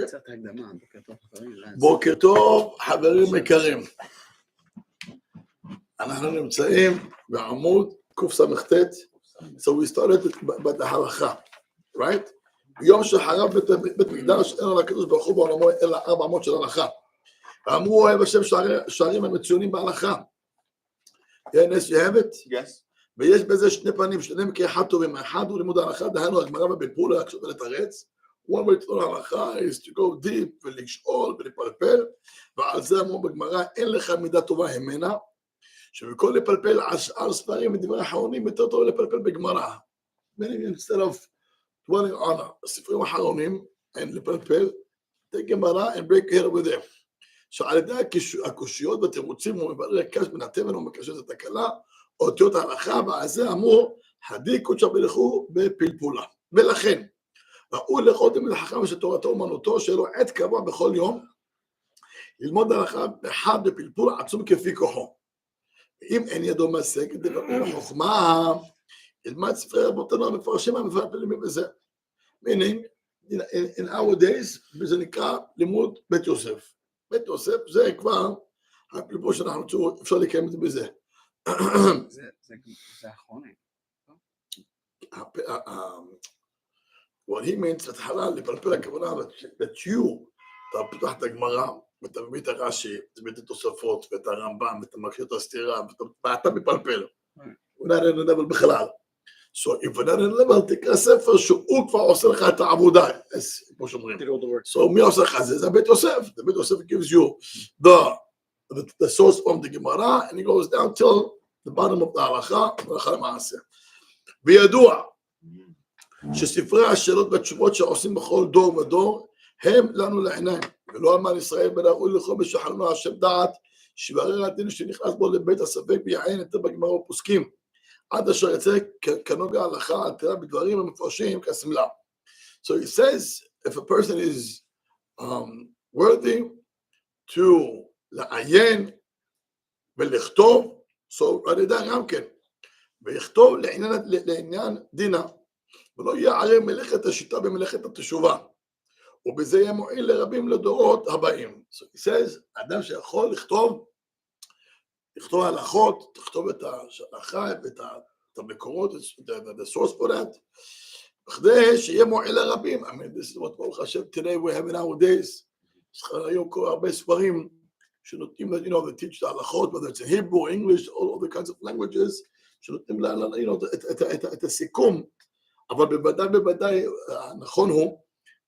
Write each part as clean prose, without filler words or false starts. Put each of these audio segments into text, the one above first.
קצת הקדמה, בוקר טוב חברים. בוקר טוב חברים יקרים. אנחנו נמצאים בעמוד קס"ט. So we started בהלכה, right? ביום שחרב בית מקדש אין על הקדוש ברוך הוא בעולמו אלא 400 של הלכה. ואמרו אוהב השם שערים המצוינים בהלכה. נס יהבת? Yes. ויש בזה שני פנים, שניהם כאחד טובים. האחד הוא לימוד ההלכה, דהיינו הגמרא בבלבול להקשות ולתרץ. one way to learn ההלכה is to go deep ולשאול ולפלפל, ועל זה אמרו בגמרא, אין לך מידה טובה המנה, שבכל לפלפל על שאר ספרים ודברי האחרונים יותר טוב לפלפל בגמרא. instead of dwelling on הספרים האחרונים, אין לפלפל, take גמרא and break here with them. שעל ידי הקושיות והתירוצים הוא מברר קש בין התבן ומקשש את הקלה, אותיות ההלכה, ועל זה אמרו, הדי קודשא ברכו בפלפולה. ולכן, ראו לכל תלמיד חכם שתורתו אומנותו, שיהיה לו עת קבוע בכל יום, ללמוד הלכה אחד בפלפול עצום כפי כוחו. ואם אין ידו משגת דברי חוכמה, ילמד ספרי רבותינו המפרשים המפלפלים בזה. meaning, in our days, זה נקרא לימוד בית יוסף. בית יוסף זה כבר הפלפול שאנחנו אפשר לקיים את זה בזה. זה אחרונים. what he means, התחלה לפלפל הכוונה, that you, אתה פותח את הגמרא, ואתה מביא את הרש"י, תביא את התוספות, ואת הרמב"ם, ואתה מכיר את הסתירה, ואתה מפלפל. הוא נראה נדבל בכלל. So if נראה נדבל, תקרא ספר שהוא כבר עושה לך את העבודה, כמו שאומרים. So מי עושה לך זה? זה בית יוסף. The בית יוסף gives you the source from the Gemara, and it goes down till the bottom of the הלכה, הלכה למעשה. וידוע, שספרי השאלות והתשובות שעושים בכל דור ודור, הם לנו לעיניים, ולא אמר ישראל בראוי לכל בשחרנו השם דעת, שברר הדין שנכנס בו לבית הספק ויעיין יותר בגמרא ופוסקים, עד אשר יצא כנוגע ההלכה על תורה בדברים המפרשים כסמלה. So he says, if a person is worthy to לעיין ולכתוב, so על ידי גם כן, ויכתוב לעניין דינה, ולא יערם מלאכת השיטה במלאכת התשובה, ובזה יהיה מועיל לרבים לדורות הבאים. So he says, אדם שיכול לכתוב הלכות, לכתוב את ההלכה ואת המקורות, the source for that, בכדי שיהיה מועיל לרבים. I mean, this is what ברוך השם today we have in our days. יש היום כל הרבה ספרים שנותנים, you know, they teach את ההלכות, whether it's in Hebrew, English, all the kinds of languages, שנותנים את הסיכום. אבל בוודאי, נכון הוא,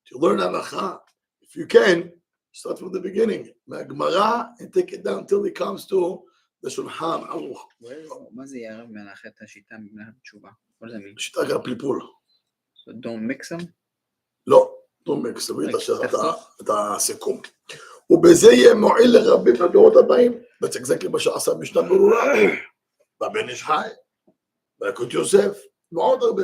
to learn הלכה, if you can, start from the beginning, מהגמרא, and take it down till it comes to the שולחן ערוך. מה זה יערב מלאכת השיטה במלאכת התשובה? מה זה mean? שיטה גם פלפול. So don't mix them? לא, don't mix them, את הסיכום. ובזה יהיה מועיל לרבים לדורות הבאים, that's exactly מה שעשה משנה ברורה, והבן איש חי, והקוד יוסף, ועוד הרבה.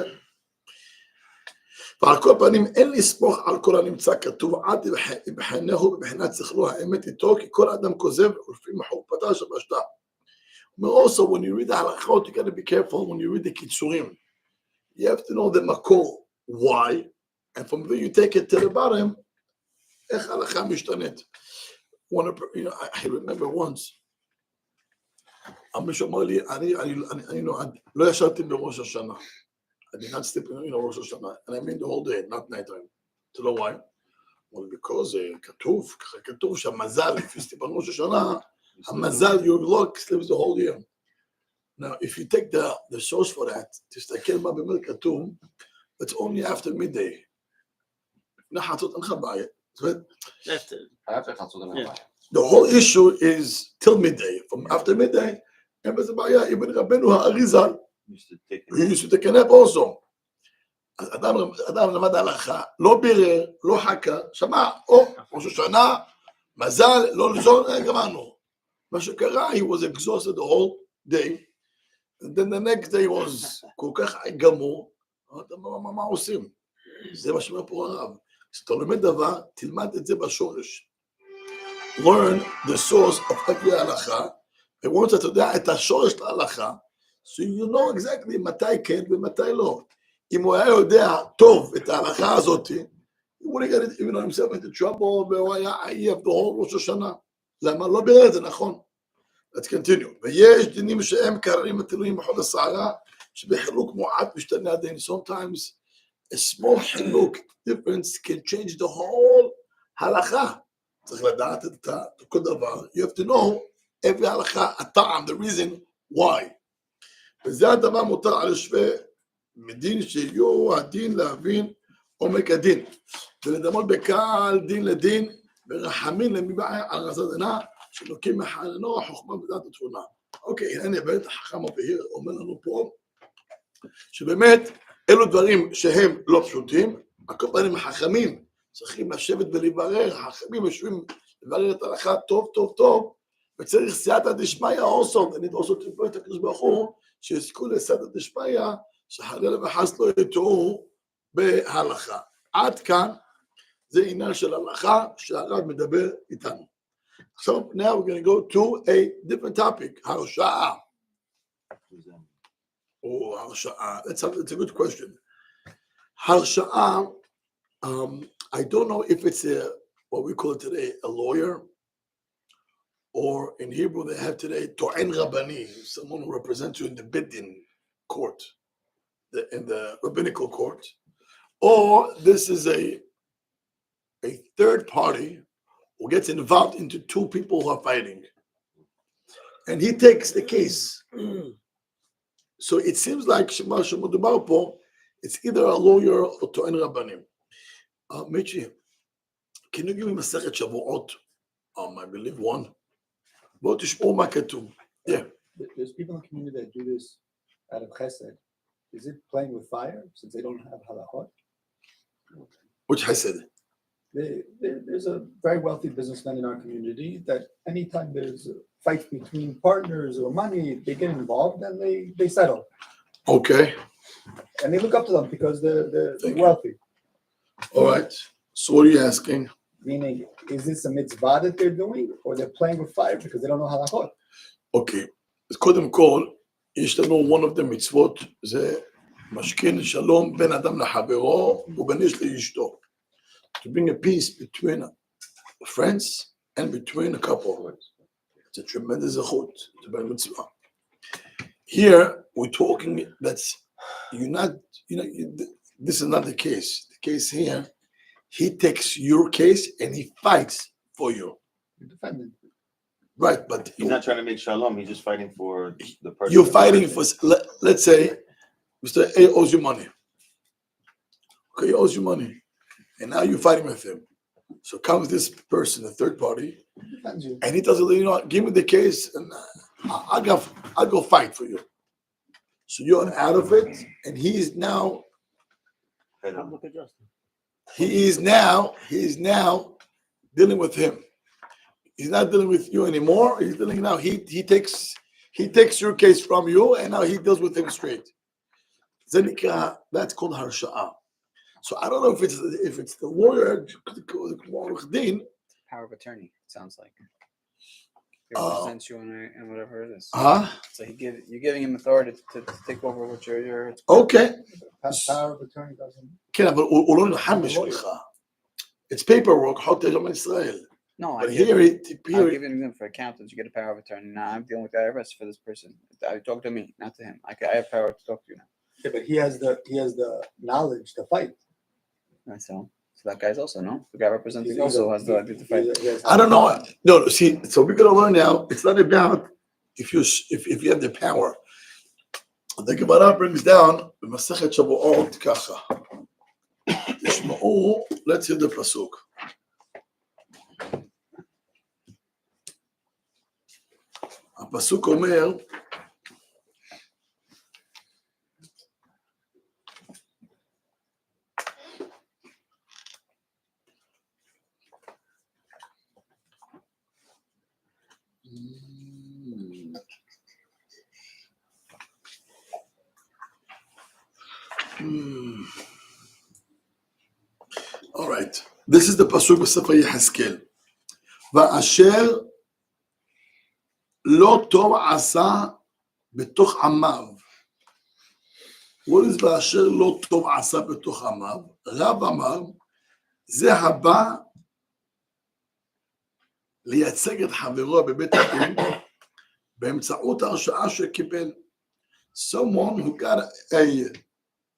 ועל כל פנים אין לסמוך על כל הנמצא כתוב עד יבחנהו ובבחינת שכלו האמת איתו, כי כל אדם כוזב ולפי מחורפתה שבשתה. Also, when you read the halachot, you got to be careful when you read the kitzurim. You have to know the makor, why, and from there you take it to the bottom, איך הלכה משתנית. I remember once, מישהו אמר לי, אני לא ישבתי בראש השנה. I did not sleep in Rosh Hashanah, and I mean the whole day, not night time. Do you know why? Well, because כתוב שהמזל, if you sleep on Rosh Hashanah, המזל, your luck sleeps the whole year. Now, if you take the source for that, תסתכל מה באמת כתוב, it's only after midday. לפני חצות אין לך בעיה. The whole issue is till midday. From after midday, אין בזה בעיה. אבן רבנו האריזל, he used to take a nap also. אז אדם למד הלכה, לא בירר, לא חקר, שמע, ראש השנה, מזל, לא לזור, גמרנו. מה שקרה, he was exhausted the whole day, and then the next day was כל כך גמור, מה עושים? זה מה שאומר פה הרב. כשאתה לומד דבר, תלמד את זה בשורש. Learn the source of every הלכה, once אתה יודע את השורש של ההלכה, so you know exactly מתי כן ומתי לא. אם הוא היה יודע טוב את ההלכה הזאת, he wouldn't get it, even himself into trouble, והוא היה עייף the whole ראש השנה. למה? לא בירר את זה, נכון. Let's continue. ויש דינים שהם קררים ותלויים בחוד השערה, שבחילוק מועט משתנה הדין. Sometimes a small חילוק difference can change the whole הלכה. צריך לדעת את כל דבר. You have to know every הלכה, הטעם, the reason why. וזה הדבר מותר על יושבי מדין שיהיו הדין להבין עומק הדין. ולדמות בקהל דין לדין, ורחמים למבעי על רזת עינה, שלוקים מחננו החוכמה ודעת התבונה. אוקיי, הנה באמת החכם הבהיר אומר לנו פה, שבאמת אלו דברים שהם לא פשוטים, הכל פעמים החכמים צריכים לשבת ולברר, החכמים יושבים לברר את ההלכה טוב טוב טוב, וצריך סייעתא דשמיא also, אני also תלפו את הקדוש ברוך הוא, שיזכו לסייעתא דשמיא, שחלילה וחס לא יטעו בהלכה. עד כאן זה עניין של הלכה שהרב מדבר איתנו. עכשיו, now we're going to go to a different topic, הרשעה. או הרשעה, that's a good question. הרשעה, I don't know if it's what we call today a lawyer, or in Hebrew they have today to'en rabani, someone who represents you in the Bedin court, in the rabbinical court, or this is a third party who gets involved into two people who are fighting, and he takes the case. So it seems like Shema Shemudubar po, it's either a lawyer or to'en rabbanim. Michi, can you give me Masechet Shavuot? I believe one. Bot tishma'u ma katuv. Yeah. There's people in the community that do this out of chesed. Is it playing with fire since they don't have halachot? Which chesed? There's a very wealthy businessman in our community that anytime there's fights between partners or money, they get involved and they settle. Okay. And they look up to them because they're wealthy. All right. So what are you asking? Meaning, is this a mitzvah that they're doing, or they're playing with fire because they don't know halachot? Okay. אז קודם כל, יש לנו one of the mitzvot, זה משכין שלום בין אדם לחברו ובין איש לאשתו. To bring a peace between friends and between a couple. It's a tremendous zechut. It's a big mitzvah. Here, we're talking that's, this is not the case. The case here, he takes your case and he fights for you. You're defending. Right, but he's not trying to make shalom. He's just fighting for the person. You're fighting for, let's say, Mr. A owes you money. Okay, he owes you money. And now you're fighting with him. So comes this person, the third party, and he tells you, give me the case and I'll go fight for you. So you're out of it, and he is now dealing with him. He's not dealing with you anymore. He's dealing now. He takes your case from you, and now he deals with him straight. That's called harsha'a. So I don't know if it's the lawyer, Power of attorney, it sounds like. He represents you in whatever it is. So you're giving him authority to take over what your okay. Power of attorney doesn't. It's paperwork. No, but I'm giving them for accountants. You get a power of attorney. Now I'm dealing with the IRS for this person. Talk to me, not to him. I have power to talk to you now. Yeah, but he has the knowledge to fight. Mm-hmm. So that guy's also, no? The guy representing also has the idea to fight. I don't know. No, see, so we're gonna learn now. It's not about if you have the power. The Gemara brings down the Masechet Shavuot kacha. Let's hear the pasuk. הפסוק אומר, all right, this is the pasuk בספר יחזקאל. ואשר לא טוב עשה בתוך עמיו. What is ואשר לא טוב עשה בתוך עמיו? רב אמר, זה הבא לייצג את חברו בבית הדין באמצעות הרשאה שקיבל. Someone who got a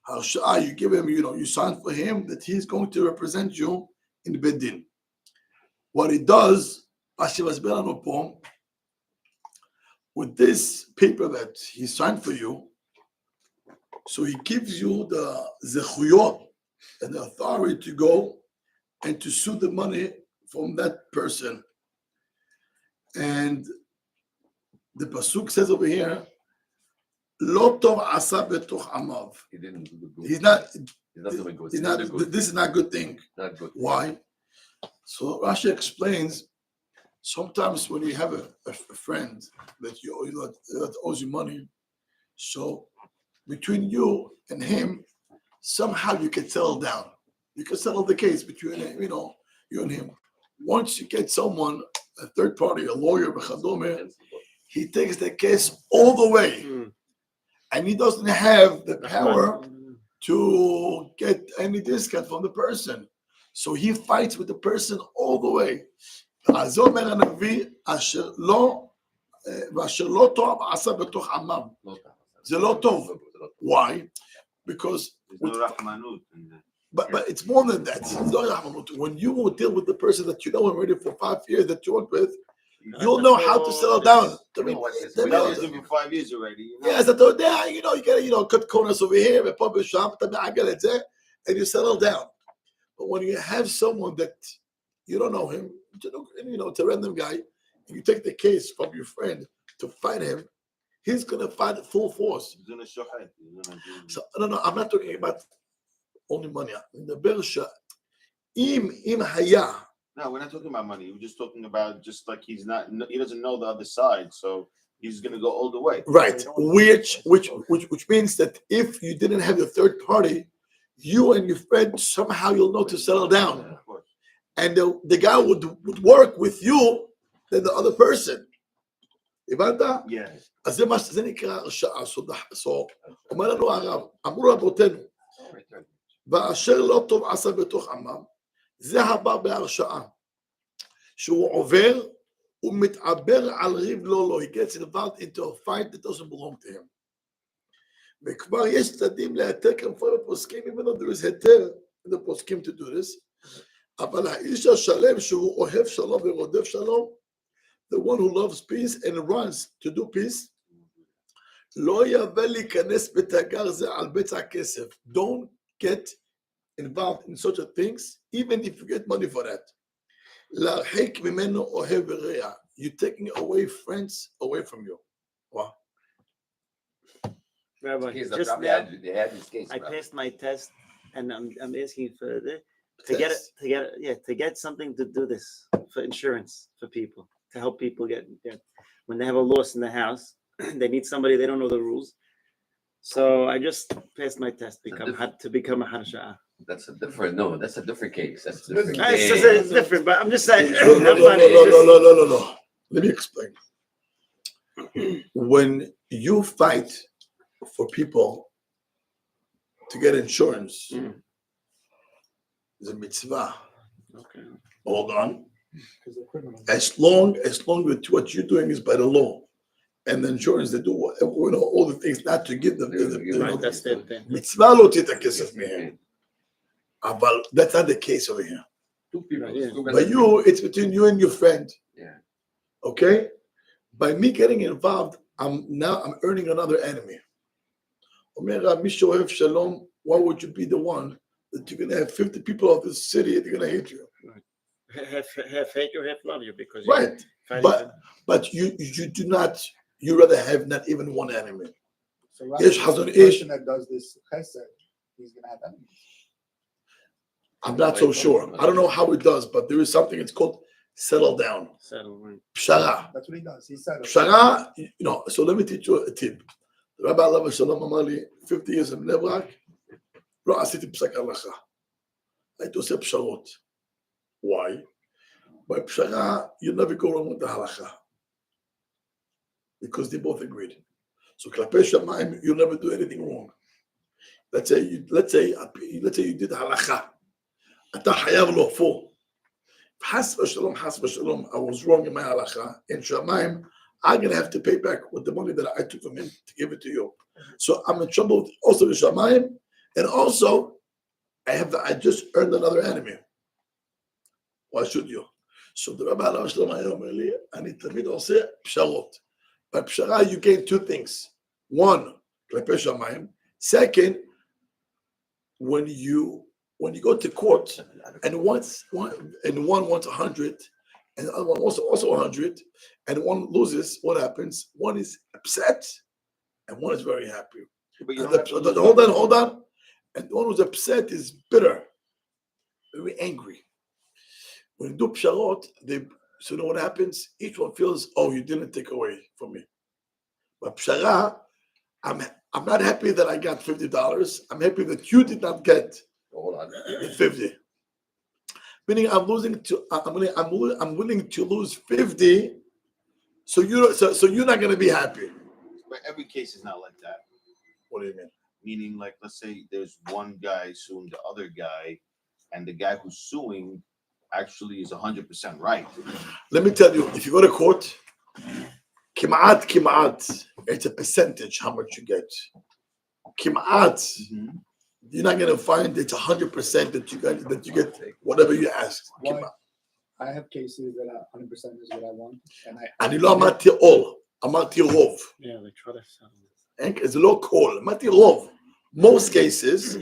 הרשאה, you give him, you sign for him that he's going to represent you in בית דין. What he does, מה שמסביר לנו פה, with this paper that he signed for you, so he gives you the zechuyot and the authority to go and to sue the money from that person. And the pasuk says over here, "Lo tov asa betoch amav." He didn't do the good. He's not. doing good. He's not. This is not a good thing. Not good. Why? So Rashi explains. Sometimes when you have a friend that that owes you money, so between you and him, somehow you can settle down. You can settle the case between you and him. Once you get someone, a third party, a lawyer, he takes the case all the way, and he doesn't have the power to get any discount from the person. So he fights with the person all the way. אז אומר הנביא, אשר לא טוב עשה בתוך עמם. זה לא טוב. Why? Because but it's more than that. When you will deal with the person that you know already for 5 years that you work with, you'll know how to settle down. We know it's been 5 years already. Yes, אתה יודע, you gotta cut corners over here, ופה ושם, I get it, and you settle down. But when you have someone that you don't know him, it's a random guy, and you take the case from your friend to fight him, he's gonna fight at full force. So no, I'm not talking about only money. The bersha, im haya. No, we're not talking about money. We're just talking about just like he doesn't know the other side, so he's gonna go all the way. Right, which means that if you didn't have the third party, you and your friend somehow you'll know to settle down, and the guy would work with you than the other person. הבנת? Yeah. אז זה נקרא הרשעה. So, אומר לנו הרב, אמרו רבותינו, ואשר לא טוב עשה בתוך עמם, זה הבא בהרשעה, שהוא עובר ומתעבר על ריב לא. He gets involved into a fight that doesn't belong to him. וכבר יש צדדים להיתר כמפורט בפוסקים, even though there is היתר in the poskim to do this, אבל האיש השלם שהוא אוהב שלום ורודף שלום, the one who loves peace and runs to do peace, לא יבא להיכנס בתגר זה על בצע כסף. Don't get involved in such a things, even if you get money for that. להרחיק ממנו אוהב ורע. You're taking away friends away from you. Wow. Rabbi, Case just that now, they had this case. I Rabbi. passed my test, and I'm asking for to get something to do this for insurance for people, to help people get when they have a loss in the house, they need somebody, they don't know the rules. So I just passed my test to become a harsha'ah. That's a different case. That's a different It's different, but I'm just saying. No. Let me explain. When you fight for people to get insurance, it's a mitzvah. Okay. Hold on. Because they're criminals. As long as what you're doing is by the law, and the insurance they do all the things not to give them. Right, that's the thing. Mitzvah lo tita kesef mehem. But that's not the case over here. Two people. Yeah. But it's between you and your friend. Yeah. Okay? By me getting involved, I'm earning another enemy. Omer Rabbi Shohev Shalom, why would you be the one that you're gonna have 50 people of this city they're gonna hate you? Half hate you, half love you because Right. But you do not, you rather have not even one enemy. So Yes, the Hazon person that does this chesed, he's going to have enemies. I'm not so sure. I don't know how it does, but there is something, it's called settle down. settle. Right. Pshara. That's what he does. He said it. Pshara, so let me teach you a tip. Rabbi Eliezer Shalom אמר לי, 50 years in בני ברק, לא עשיתי פסק הלכה. הייתי עושה פשרות. Why? By pshara, you never go wrong with the halacha. Because they both agreed. So klape shamayim, you never do anything wrong. Let's say you did halacha. אתה חייב לו full. חס ושלום, I was wrong in my halacha. In Shamayim, I'm going to have to pay back with the money that I took from him to give it to you. So I'm in trouble with also the Shamayim, and also I just earned another enemy. Why should you? So the Rabbi Eliezer אני תמיד עושה פשרות. By pshara, you gain two things. One, כלפי שמיים. Second, when you go to court and one wants 100 and the other one wants also 100 and one loses, what happens? One is upset and one is very happy. But you And don't have to hold on. And the one who's upset is bitter, very angry. When you do psharot, so you know what happens? Each one feels, oh, you didn't take away from me. But pshara, I'm not happy that I got $50. I'm happy that you did not get Hold on. the 50. Meaning I'm willing to lose 50, so you're not going to be happy. But every case is not like that. What do you mean? Meaning, like, let's say there's one guy suing the other guy, and the guy who's suing actually is 100% right. Let me tell you, if you go to court, kimat, it's a percentage how much you get. Kimat, you're not going to find it's 100% that you get whatever you ask. Why? I have cases that 100% is what I want, and אני לא אמרתי all, אמרתי רוב. Yeah, they try to sell. זה לא כל, אמרתי רוב. Most cases,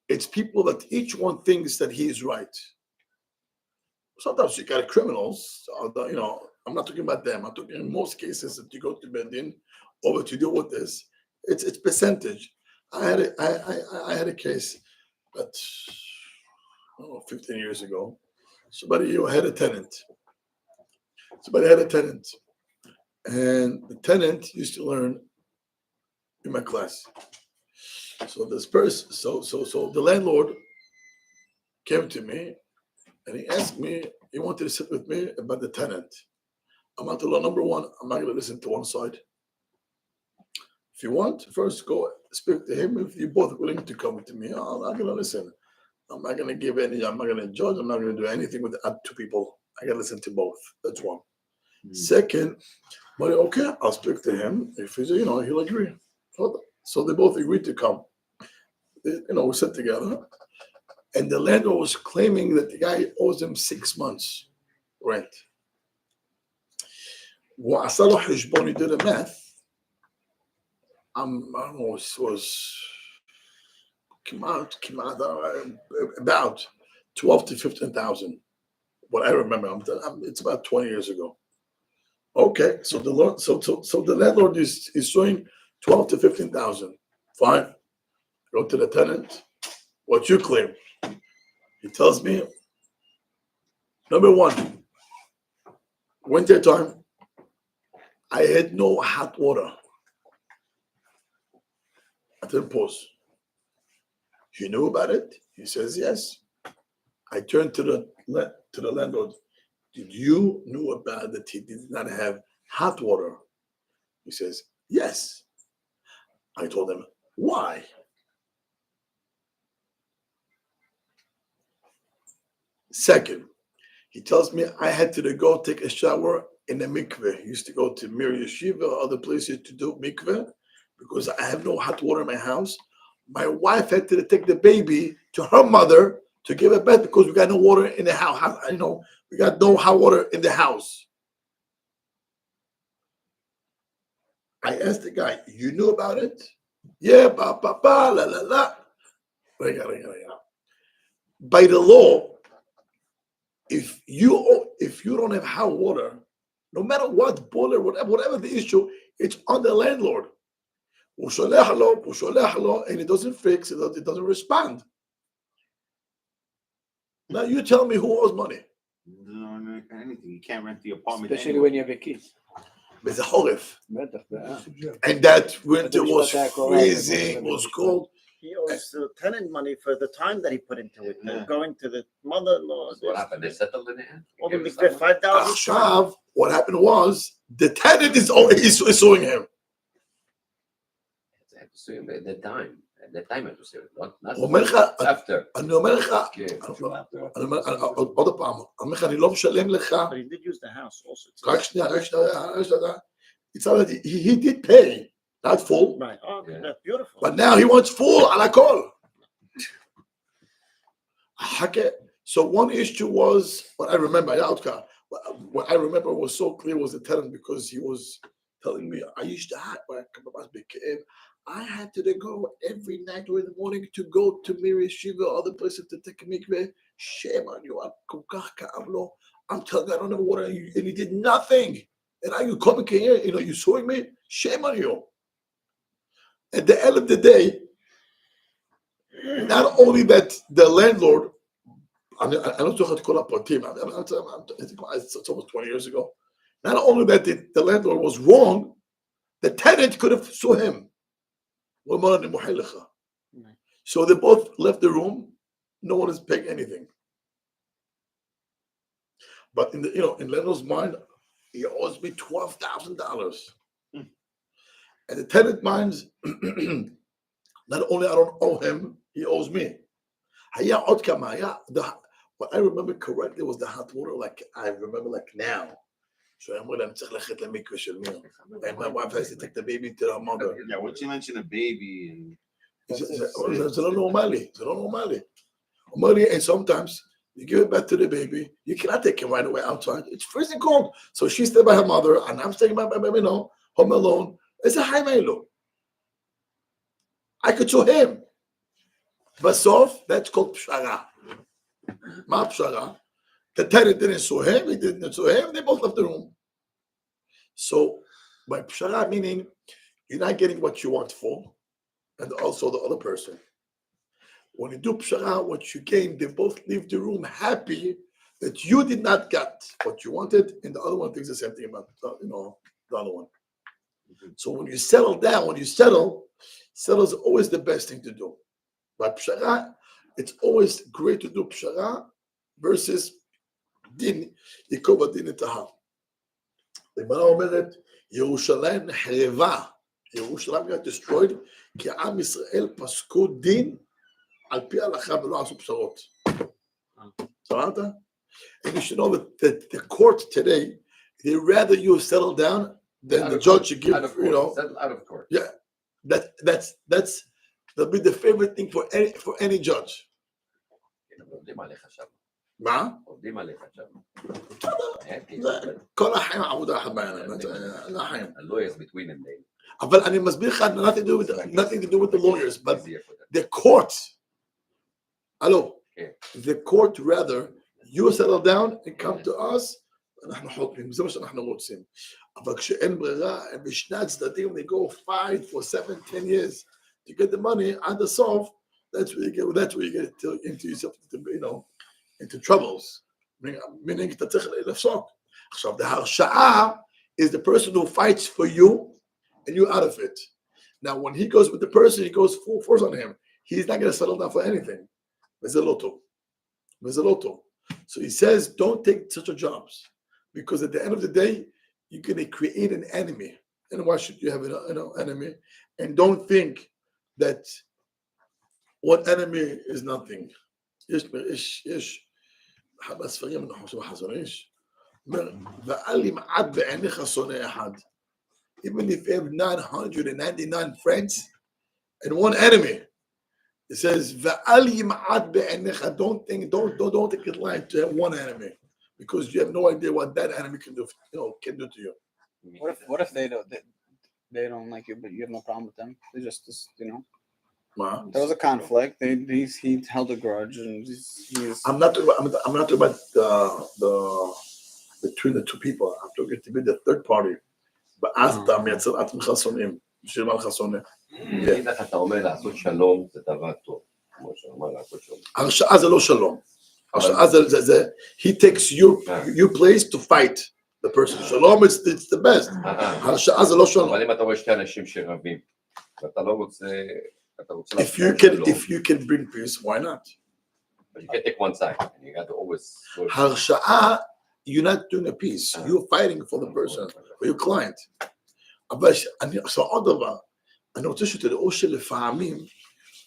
it's people that each one thinks that he is right. Sometimes you got criminals, I'm not talking about them. I'm talking in most cases that you go to Bedin over to deal with this. It's percentage. I had a case that 15 years ago. Somebody had a tenant. And the tenant used to learn in my class. So this person, so the landlord came to me and he asked me, he wanted to sit with me about the tenant. I'm not law number one, I'm not going to listen to one side. If you want, first go speak to him. If you're both willing to come to me, I'm not going to listen. I'm not going to give any, I'm not going to judge, I'm not going to do anything with two people. I got to listen to both. That's one. Second, but okay, I'll speak to him. If he's, he'll agree. So they both agreed to come. We sat together. And the landlord was claiming that the guy owes him 6 months rent. وعصى له حسبون, he did the math. I don't know, it was about 12 to 15,000. What I remember, it's about 20 years ago. Okay, so the landlord is showing 12 to 15,000. Fine. Go to the tenant. What you claim? He tells me, number one, winter time, I had no hot water. I didn't pause. You knew about it? He says, yes. I turned to the landlord. Did you know about that he did not have hot water? He says, yes. I told him, why? Second, he tells me I had to go take a shower in a mikveh. He used to go to Mir Yeshiva or other places to do mikveh because I have no hot water in my house. My wife had to take the baby to her mother to give it back because we got no water in the house. We got no hot water in the house. I asked the guy, you knew about it? Yeah, la la la. By the law, if you don't have hot water, no matter what boiler, whatever the issue, it's on the landlord. And it doesn't fix it, it doesn't respond. Now you tell me who owes money. Anything. You can't rent the apartment. Especially when you have a key. There's a horif. בטח. And that winter was freezing, was cold. He owes the tenant money for the time that he put into it. Yeah. Going to the mother-in-law. What happened? They settled in it? All the mikveh, 5,000. Achshav, what happened was the tenant is suing him. They have to sue him at the time. the time to say it, not הוא אומר לך, after. אני אומר לך, כן. אני אומר, עוד פעם, אני אומר לך, אני לא משלם לך, But he did use the house also. רק שנייה, it's not that he did pay, not full, Right. Oh, okay, Yeah. that's beautiful. but now he wants full על הכל. So one issue was, what I remember was so clear was the tenant, because he was telling me, I used to have, I had to go every night or in the morning to go to Miri Shiva or other places to take a mikveh. Shame on you. I'm telling you, I don't know what, and he did nothing. And now you coming here, you suing me? Shame on you. At the end of the day, not only that the landlord, I don't know how to call up a team. I think it's almost 20 years ago. Not only that the landlord was wrong, the tenant could have sued him. So they both left the room. No one is paying anything. But in in landlord's mind, he owes me $12,000. And the tenant minds, not only I don't owe him, he owes me. What I remember correctly was the Hatorah, like I remember like now. So I'm going to and my wife has to take the baby to her mother. Yeah, once you mention a baby and It's not normally. And sometimes you give it back to the baby. You cannot take him right away outside. It's freezing cold. So she stayed by her mother, and I'm staying by my baby, home alone. It's a high melo. I could show him. Basof, that's called pshara. Ma pshara. The tenant didn't sue him, he didn't sue him, they both left the room. So, by pshara meaning, you're not getting what you want for, and also the other person. When you do pshara, what you gain, they both leave the room happy that you did not get what you wanted, and the other one thinks the same thing about the other one. So when you settle down, settle is always the best thing to do. But pshara, it's always great to do pshara versus din, yikov din etahar. The Gemara אומרת, ירושלים נחרבה, ירושלים got destroyed, כי עם ישראל פסקו דין על פי ההלכה ולא עשו פשרות. שמעת? And you should know that the court today, they rather you settle down than the judge should give, Settle out of court. Yeah, that'll be the favorite thing for any judge. עובדים עליך שם. מה? עובדים עליך שם. כל החיים עבודה אחת בעיניים, זה החיים. lawyers between them. אבל אני מסביר לך, nothing to do with the lawyers, but the court, the court rather, you settle down and come to us, אנחנו חוקרים, זה מה שאנחנו רוצים. אבל כשאין ברירה, בשני הצדדים, they go fight for 7-10 years to get the money at the solve, that's where you get into yourself, into troubles. Meaning, אתה צריך לפסוק. עכשיו, the הרשעה is the person who fights for you, and you're out of it. Now, when he goes with the person, he goes full force on him. He's not going to settle down for anything. Mezeloto. So he says, don't take such a jobs, because at the end of the day, you're going to create an enemy. And why should you have an enemy? And don't think that one enemy is nothing. יש אחד הספרים, אנחנו חושבים חזון איש, אומר, ואל ימעט בעיניך שונא אחד. Even if you have 999 friends and one enemy, it says, ואל ימעט בעיניך, don't take it light to have one enemy, because you have no idea what that enemy can do to you. What if they don't like you, but you have no problem with them? They just Wow. There was a conflict. He held a grudge, and he's. I'm not talking about the between the two people. I'm talking to be the third party. But as אתה מייצר עצמך שונאים, בשביל מה לך שונא? אתה אומר לעשות שלום זה דבר טוב. כמו שאומר לעשות שלום. הרשעה זה לא שלום. הרשעה זה he takes your place to fight the person. שלום it's the best. הרשעה זה לא שלום. אבל אם אתה רואה שתי אנשים שרבים, ואתה לא רוצה... If you can bring peace, why not? But you can take one side. You got to always. הרשעה, you're not doing a peace. You're fighting for the person, for your client. אבל עוד דבר, אני רוצה שתדעו שלפעמים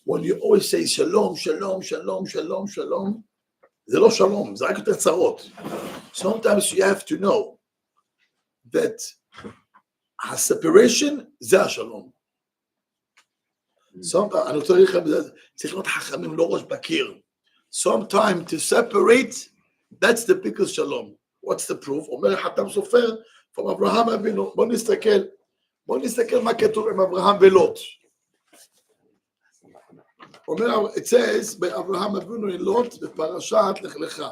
when you always say shalom, shalom, shalom, shalom, shalom, זה לא שלום, זה רק יותר צרות. Sometimes you have to know that ה-separation זה השלום. Sometimes, אני צריך להיות חכמים, לא ראש בקיר. Sometimes to separate, that's the biggest shalom. What's the proof? אומר החתם סופר, from אברהם אבינו, בוא נסתכל מה כתוב עם אברהם ולוט. אומר, it says, באברהם אבינו ולוט, בפרשת לך לך.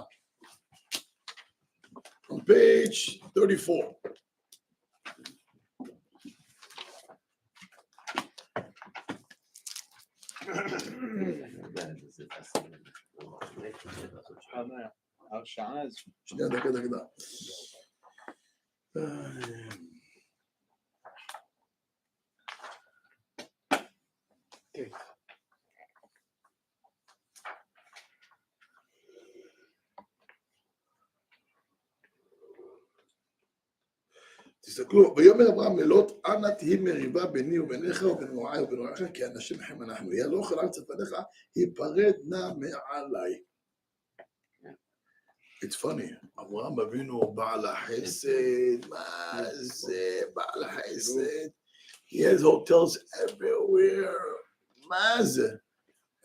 On page 34. שנייה, דקה. תסתכלו, ויאמר אברהם ללוט, אנא תהי מריבה ביני וביניך ובין נועי ובין נועיך, כי אנשים לכם אנחנו. יה לא אוכל ארץ לפניך, היפרד נא מעלי. It's funny, אברהם אבינו בעל החסד, מה זה בעל החסד? He has hotels everywhere, מה זה?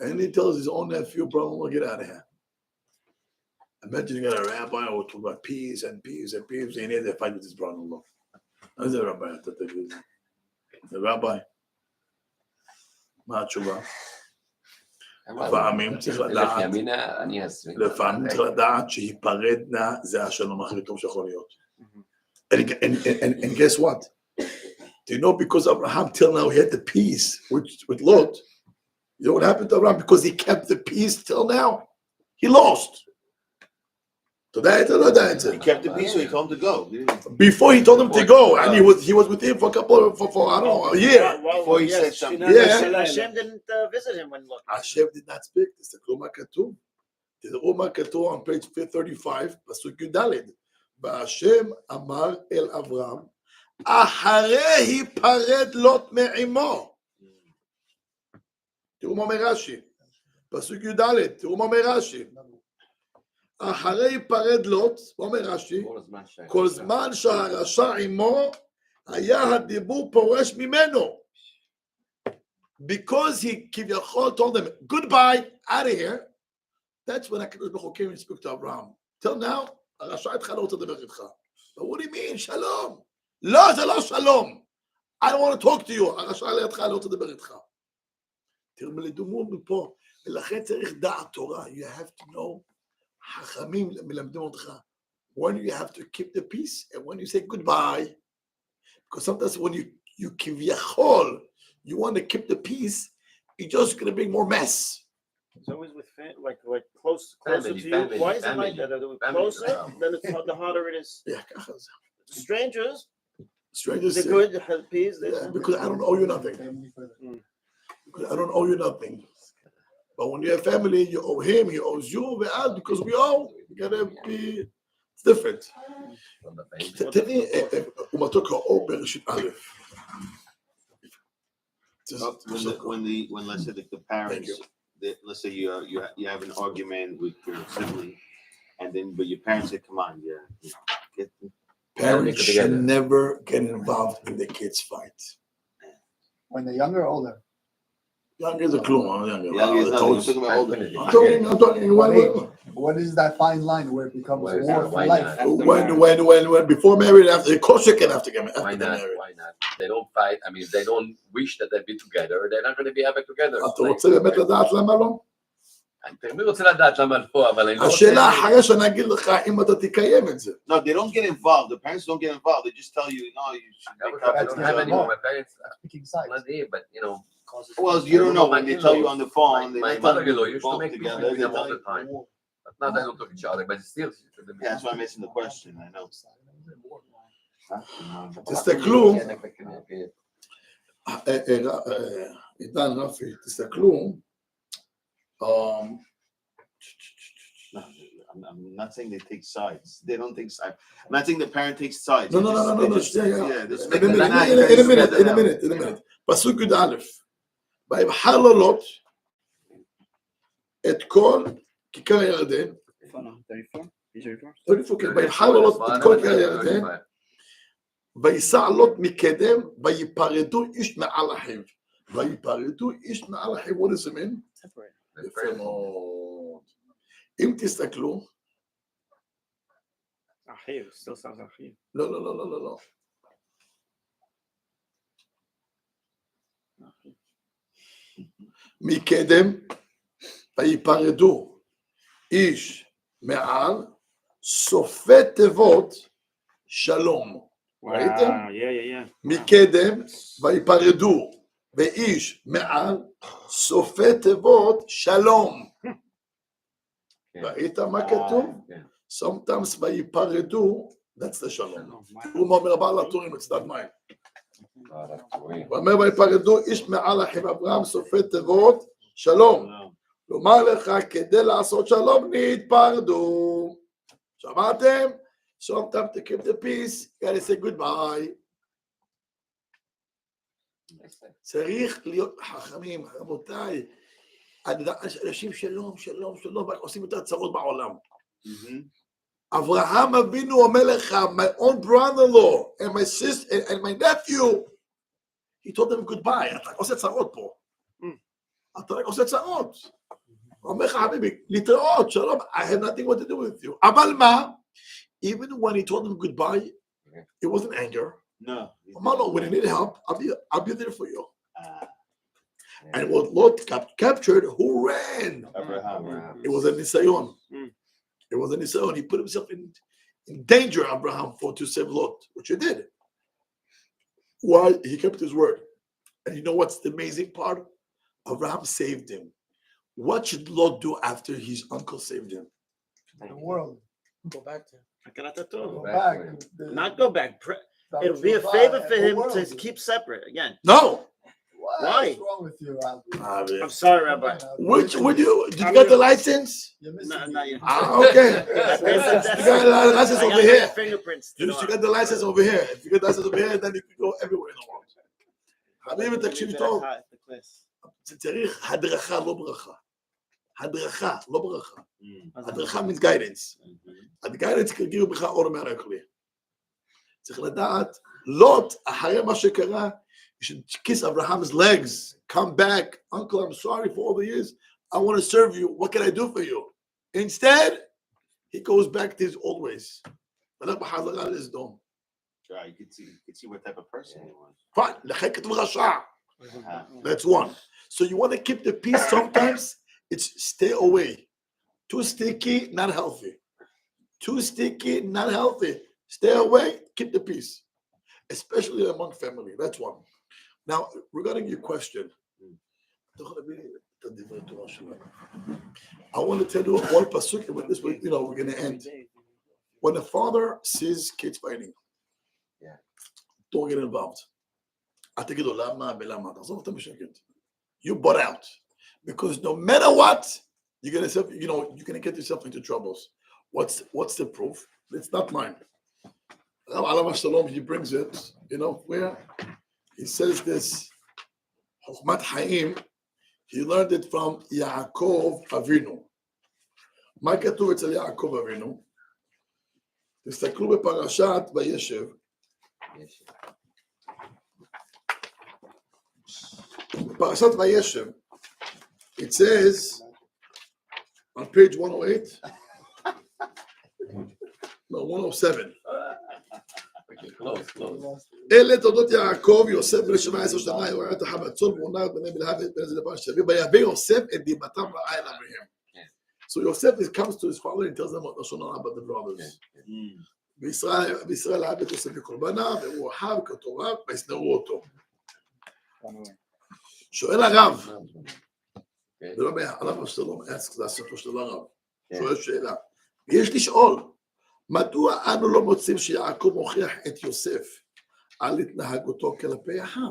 And he tells his own nephew, bro, get out of here. Imagine you got a rabbi who talk about peace and peace and peace, and he had to fight with his brother-in-law. How's the rabbi? The rabbi. מה התשובה? לפעמים צריך לדעת שהיפרדנה זה השלום הכי טוב שיכול להיות. And guess what? Do you know because Abraham till now he had the peace with Lot? You know what happened to Abraham? Because he kept the peace till now. He lost. He kept the peace, so he told him to go. Before he told him to go, and he was with him for a a year. Before he said something. Hashem didn't visit him when Lot. Hashem did not speak. תסתכלו מה כתוב. תראו מה כתוב on page 35, פסוק י"ד. והשם אמר אל אברהם, אחרי היפרד לוט מעמו. תראו מה אומר רש"י. פסוק י"ד, תראו מה אומר רש"י. אחרי היפרד לוט, מה אומר רש"י? כל זמן שהרשע עמו, היה הדיבור פורש ממנו. Because he כביכול told them, goodbye, out of here, that's when הקדוש ברוך הוא came and spoke to Abraham. Till now, הרשע איתך לא רוצה לדבר איתך. But what do you mean, שלום? לא, זה לא שלום. I don't want to talk to you. הרשע לידך לא רוצה לדבר איתך. תלמדו מפה, ולכן צריך דעת תורה. You have to know, חכמים מלמדים אותך, when you have to keep the peace, and when you say goodbye. Because sometimes when you כביכול, you want to keep the peace, you're just going to bring more mess. It's always with closer Family, to you. family, Why is it family. like that? Closer, then the harder it is. Yeah, ככה זה. Strangers, Strangers they're say, good, they have peace. yeah, because I don't owe you nothing. Because I don't owe you nothing. But when you have family, you owe him, he owes you, because we owe. You gotta be, it's different. תראי, הוא מתוק האור בראשית א'. When let's say the parents, let's say you have an argument with your sibling, and then but your parents say, "Come on, get." Parents should never get involved in the kids' fight. When they're younger or older? Younger is a clue. I'm talking. What is that fine line where it becomes Why war not? for life? When before married, after, of course you can have to get Why after not? married. Why not? They don't fight. I mean, if they don't wish that they be together, they're not going to be happy together. אתה רוצה באמת לדעת למה לא? אני רוצה לדעת למה פה, אבל אני לא רוצה... השאלה אחרי שאני אגיד לך אם אתה תקיים את זה. No, they don't get involved. The parents don't get involved. They just tell you, no, you should make up. I don't have any more. My parents Picking sides. not here, but you know. Well, you don't know when they tell you on the phone. My mother-in-law used to make peace together. between them all the time. But now they don't talk to each other, but still. Yeah, that's why I'm asking the question. I know. תסתכלו, עידן רפי, תסתכלו, I'm not saying they take sides. They don't take sides. I'm not saying the parent takes sides. No, in a minute. פסוק י"א, ויבחר לו לוט, את כל כיכר הירדן, 34? Page 34? 34, כן, ויבחר לעלות את כל כיכר הירדן, וייסע לוט מקדם, ויפרדו איש מעל אחיו. ויפרדו איש מעל אחיו, what does it mean? Separate. יפה מאוד. אם תסתכלו, אחיו, still sounds אחיו. לא. מקדם, ויפרדו איש מעל, סופי תיבות שלום. ראיתם? Yeah. מקדם, ויפרדו ואיש מעל, סופי תיבות שלום. ראית מה כתוב? Sometimes ויפרדו, that's the שלום. הוא אומר בעל הטורים, it's not mine. ואומר ויפרדו איש מעל אחיו אברהם, סופי תיבות שלום. לומר לך, כדי לעשות שלום נתפרדו. שמעתם? Sometimes to keep the peace, you gotta say goodbye. צריך להיות חכמים, רבותיי. אנשים שלום, רק עושים יותר צרות בעולם. אברהם אבינו אומר לך, my own brother-in-law and my sister and my nephew, he told them goodbye. אתה עושה צרות פה. אתה רק עושה צרות. הוא אומר לך, חביבי, להתראות, שלום, I have nothing what to do with you. אבל מה? Even when he told them goodbye, it wasn't anger. No. אמר לו, when you need help, I'll be there for you. And what Lot captured, who ran? Abraham. It was a nisayon. It was a nisayon. He put himself in danger, Abraham, to save Lot, which he did. Why? He kept his word. And you know what's the amazing part? Abraham saved him. What should Lot do after his uncle saved him? The world. Go back to Go back. Not go back. It'll be a favor for him to keep separate again. No. Why? What's wrong with you, Rabbi? I'm sorry, Rabbi. Which would you? Did you get the license? You're missing No, me. not yet. Okay. You got the license I over gotta here. get fingerprints. You got the license over here. If you get the license over here, then you can go everywhere in the world. חביבי, תקשיב טוב. צריך הדרכה, לא ברכה. הדרכה, לא ברכה. הדרכה means guidance. ה-guidance can give לך automatically. צריך לדעת, לוט, אחרי מה שקרה, you should kiss Abraham's legs. Come back. Uncle, I'm sorry for all the years. I want to serve you. What can I do for you? Instead, he goes back to his old ways. Right, you can see what type of person he was. Fine. That's one. So you want to keep the peace sometimes, it's stay away. Too sticky, not healthy. Too sticky, not healthy. Stay away, keep the peace. Especially among family. That's one. Now, regarding your question, I want to tell you one pasuk, with this, we're going to end. When a father sees kids fighting, don't get involved. You butt out. Because no matter what, you're gonna get yourself into troubles. What's the proof? It's not mine. Allah Shalom, he brings it, where he says this, Chokhmat Haim, he learned it from Yaakov Avinu. מה כתוב אצל יעקב אבינו? תסתכלו בפרשת וישב. בפרשת וישב, it says on page 108, no, 107. אלה תולדות יעקב, יוסף בן 17 שנה, הוא היה את החמצון, והוא נער בני בלהב בן איזה דבר שווה, ויבא יוסף את דיבתם רעה אל אביהם. So Yosef comes to his father and tells them what Lashon Hara about the brothers. וישראל אהב את יוסף בקורבנה, והוא אהב כתורה, וישנאו אותו. שואל הרב, זה לא בעיה, עליו השלום, זה הספר של הרב. שואל שאלה. ויש לשאול, מדוע אנו לא מוצאים שיעקב מוכיח את יוסף על התנהגותו כלפי אחיו?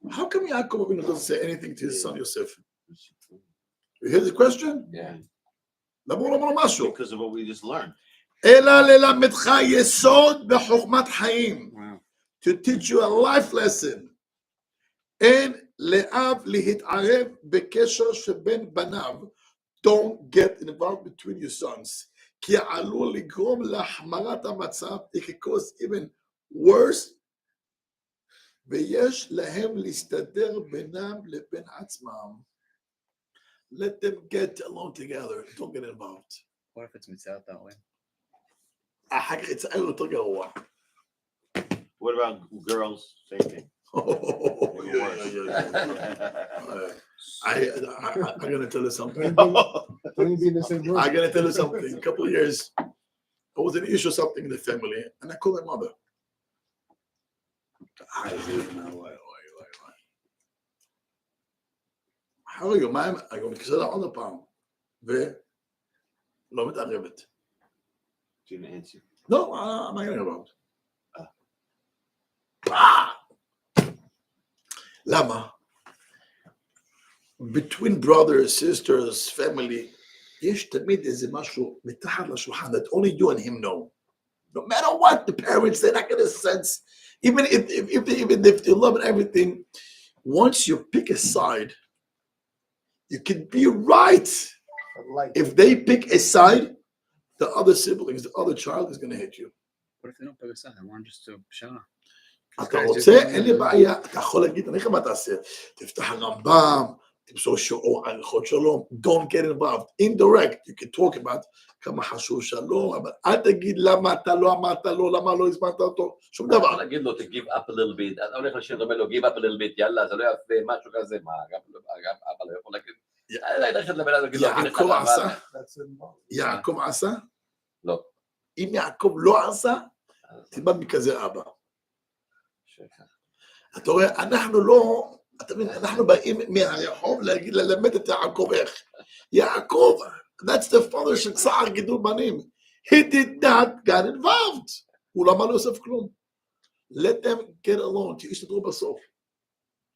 How come Yaakov Avinu doesn't say anything to his son Yosef? You hear the question? Yeah. למה הוא לא אומר משהו? Because of what we just learned. אלא ללמדך יסוד בחוכמת חיים. To teach you a life lesson. אין לאב להתערב בקשר שבין בניו, don't get involved between your sons. כי עלול לגרום להחמרת המצב, it could cause even worse, ויש להם להסתדר בינם לבין עצמם. Let them get along together, don't get involved. What if it's mitzvah that way? אחר כך יצא יותר גרוע. What about girls? Same thing. I'm going to tell you something. Don't be in the same room. I'm going to tell you something. A couple of years, there was an issue, something in the family, and I called my mother. How are you, ma'am? I go, מתקשר עוד פעם, ולא מתערבת. She didn't answer. No, I'm not getting involved. למה? Between brothers, sisters, family, יש תמיד איזה משהו מתחת לשולחן that only you and him know. No matter what the parents, they're not going to sense, even if they love and everything, once you pick a side, you can be right. If they pick a side, the other siblings, the other child is going to hate you. What if they don't pick a side? I want just to shut up. אתה רוצה, אין לי בעיה, אתה יכול להגיד, אני איך מה תעשה? תפתח הרמב"ם, תמסור שיעור הלכות שלום, don't get involved, indirect, you can talk about כמה חשוב שלום, אבל אל תגיד למה אתה לא אמרת לו, למה לא הזמנת אותו, שום דבר. אתה יכול להגיד לו, to give up a little bit, אתה הולך לשיר, אומר לו, give up a little bit, יאללה, זה לא יפה, משהו כזה, מה, גם אבא לא יכול להגיד, יעקב עשה? יעקב עשה? לא. אם יעקב לא עשה, תלמד מכזה אבא. אתה רואה, אנחנו לא, אתה מבין, אנחנו באים מהרחוב ללמד את יעקב איך. יעקב, that's the father של צער גידול בנים. He did not get involved. הוא לא אמר לו יוסף כלום. Let them get along, שיסתדרו בסוף.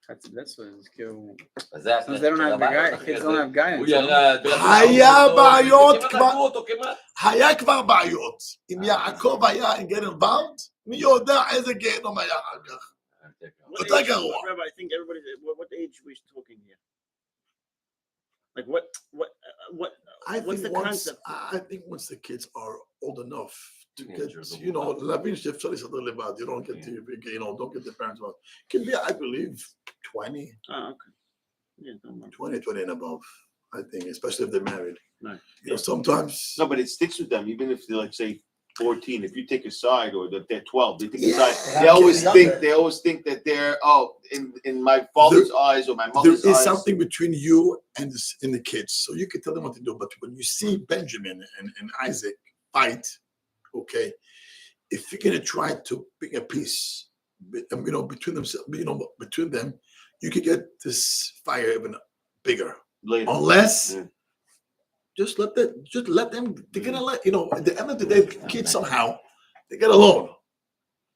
That's what it's כאילו... זה Since they don't have the guy, kids don't have guidance. הוא ירד, היה בעיות כבר, אותו כמעט. היה כבר בעיות. אם יעקב היה get involved, מי יודע איזה גיהנום היה אחר כך. יותר גרוע. Rabbi, I think everybody, what age are we talking here? Like what's the concept? I think once the kids are old enough to get, you know, להבין שאפשר להסתדר לבד, you don't get to, you know, don't get the parents involved. Can be, I believe, 20. Oh, okay. Yeah, don't mind. 20 and above, I think, especially if they're married. Right. You know, sometimes. No, but it sticks with them, even if they're like, say, 14. If you take a side, or that they're 12, they take a side. They always think that they're in my father's eyes or my mother's eyes. There is something between you and the kids, so you can tell them what to do. But when you see Benjamin and Isaac fight, okay, if you're gonna try to bring a peace, you know, between themselves, you know, between them, you could get this fire even bigger. Later. Unless. Just let them, they're gonna let, you know, at the end of the day, the kids somehow, they get along.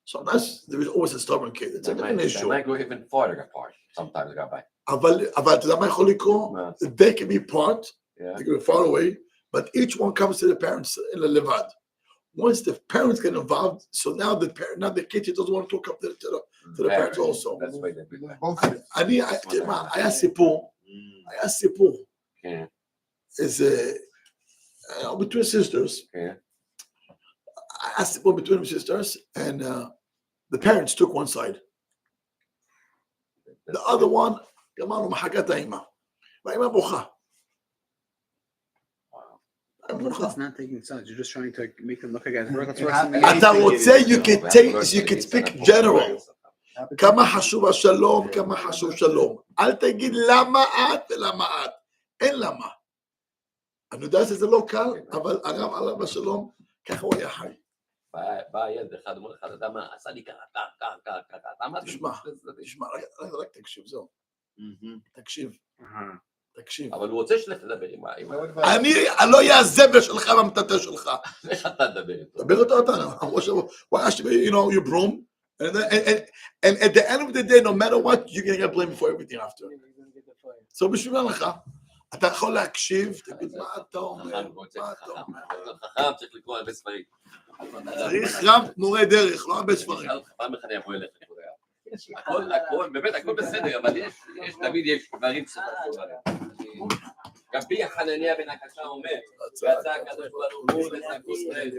Sometimes there is always a stubborn kid. It's a different issue. They might go even farther apart. Sometimes go back. אבל אתה יודע מה יכול לקרות? They can be part, they can be far away, but each one comes to the parents in the levad. Once the parents get involved, so now the kid doesn't want to talk up to the parents also. That's why they do that. היה סיפור. כן. Is between sisters. Yeah. I asked people between sisters, and the parents took one side. The other one, It's not taking sides. You're just trying to make them look like guys. אתה רוצה, you can speak general. כמה חשוב השלום, כמה חשוב שלום. אל תגיד למה את ולמה את. אין למה. אני יודע שזה לא קל, אבל הרב עליו השלום, ככה הוא היה חי. בא ילד אחד, אומר לך, אתה יודע מה, עשה לי ככה, תשמע, רק תקשיב, זהו. תקשיב. אבל הוא רוצה שלך לדבר עם אני לא אהיה הזבל שלך והמטאטא שלך. איך אתה תדבר איתו? דבר איתו אתה, הוא היה שבי, you know, you broom, and at the end of the day, no matter what, you're going to get blamed for everything after. So בשביל לך, אתה יכול להקשיב, תגיד מה אתה אומר, חכם צריך לקרוא הרבה ספרים. צריך רב מורה דרך, לא הרבה ספרים. פעם אחד אני אבוא אליך, הכל, באמת, הכל בסדר, אבל תמיד יש דברים שצריך לעשות עליהם. רבי חנניה בן הקשה אומר, ואתה הקדוש ברוך הוא וזכו ישראל,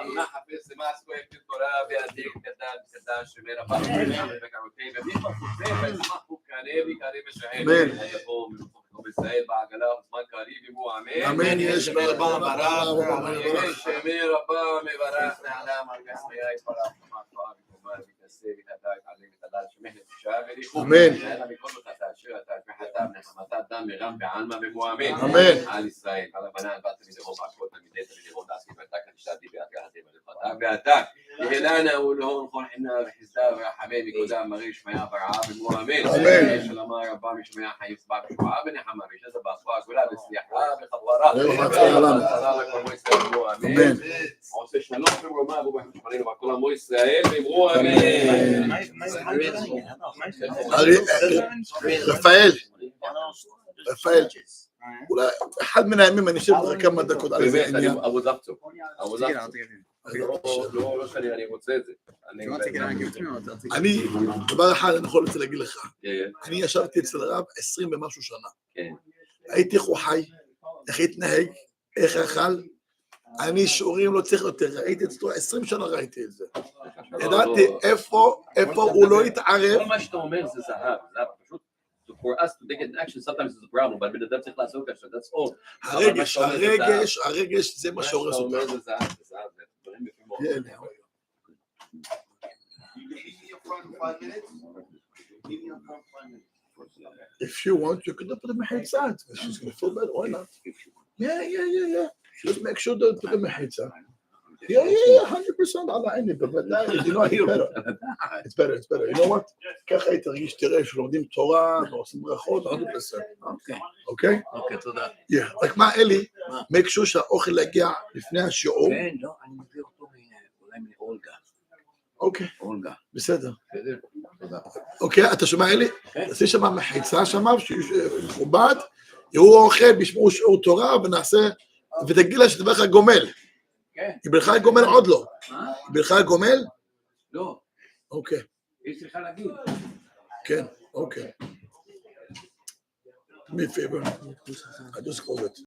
אמונה חפש למעש כהן כתורה ועתיק קדש שמר הבא וקרותיהם ומי חפוצה וישמח וקרא ויקרא ושהל יבוא מלכו בישראל בעגלה בזמן קריב יבוא אמן אמן. יש שמר הבא מברך יש שמר הבא מברך נעלם על גסמיה יתברך ומעטועה וקומה ותעשה ותדע ותעלה ותדע שמחת תשעה וליכו אמן. אלא מכל אותה תאשר אתה נחמתה נחמתה דם מרם בעלמא ומואמן אמן. על ישראל על הבנן בת תלמידהו בעקבות תלמידי תלמידהו דעסקי ואתה כנשתתי בהתגרתי ולפתה ואתה יהלנה ולהון כל חינה וחסדה ורחמי מקודם מרי שמיה ורעה ומואמן אמן. שלמה רבה משמיה חיים סבא ושבועה ונחמה וישזה באספה הגולה וסליחה וכפרה אמן. עושה שלום ומרומה ובשמרינו בכל עמו ישראל ואמרו אמן. רפאל, אולי אחד מן הימים אני אשב לך כמה דקות על איזה באמת, עניין. I would love to. לא שאני רוצה את זה. אני, דבר אחד אני יכול להגיד לך, אני ישבתי אצל רב 20 ומשהו שנה. הייתי איך הוא חי, איך התנהג, איך אכל, אני שיעורים לא צריך יותר, ראיתי אצלו 20 שנה ראיתי את זה. ידעתי איפה הוא לא התערב. כל מה שאתה אומר זה זהב, זה פשוט. For us to take an action, sometimes it's a problem, but בן אדם צריך לעשות ככה, that's all. הרגש זה מה שהורס אותך. מה שאתה אומר זה זהב, זה דברים יפים מאוד. If you want, you could put them in side. She's going to feel better. Why not? Yeah. Just make sure that put them in side. Yeah, 100% على عيني, but you know it's better. You know what? ככה היא תרגיש, תראה, שלומדים תורה, ועושים ברכות, 100%. אוקיי? אוקיי, תודה. רק מה, אלי, make sure שהאוכל יגיע לפני השיעור. כן, לא, אני מביא אותו אולי מאולגה. אוקיי. אולגה. בסדר. תודה. אוקיי, אתה שומע, אלי? תעשי שם מחיצה שם, מכובד, יהיו אוכל, בשמעו שיעור תורה, ונעשה, ותגיד לה שתברך גומל. היא ברכה גומל עוד לא. היא ברכה גומל? לא. אוקיי. היא צריכה להגיד. כן, אוקיי. Me favor. I just called it.